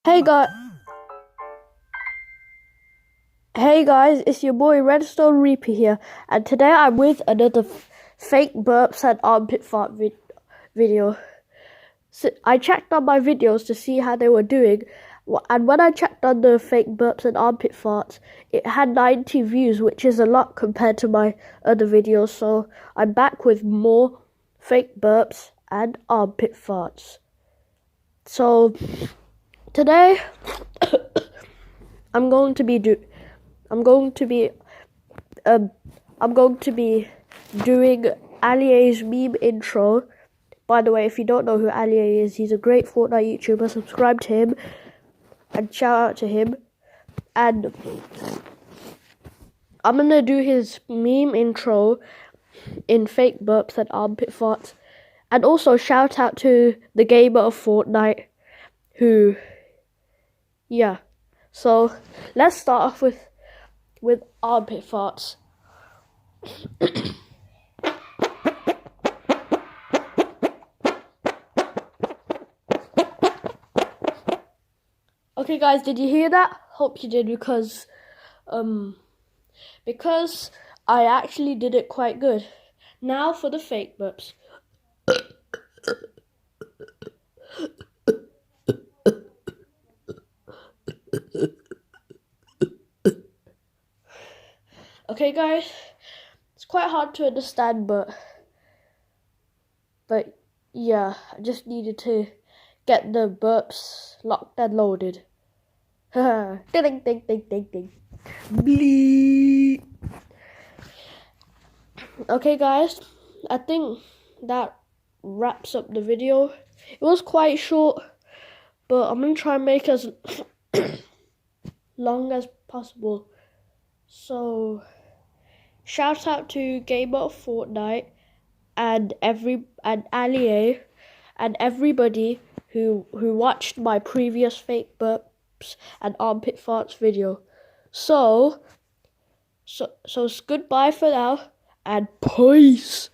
Hey guys, it's your boy Redstone Reaper here, and today I'm with another fake burps and armpit fart video. So I checked on my videos to see how they were doing, and when I checked on the fake burps and armpit farts, it had 90 views, which is a lot compared to my other videos. So I'm back with more fake burps and armpit farts. So today I'm going to be doing Alier's meme intro. By the way, if you don't know who Alier is, he's a great Fortnite YouTuber. Subscribe to him and shout out to him. And I'm gonna do his meme intro in fake burps and armpit farts. And also shout out to the gamer of Fortnite who, yeah. So let's start off with armpit farts. Okay guys, did you hear that? Hope you did, because I actually did it quite good. Now for the fake burps. Okay guys, it's quite hard to understand, but yeah, I just needed to get the burps locked and loaded. Ding ding ding ding ding ding. Bleep. Okay guys, I think that wraps up the video. It was quite short, but I'm gonna try and make as long as possible. So shout out to Gamer of Fortnite and Alier and everybody who watched my previous fake burps and armpit farts video. So goodbye for now and peace.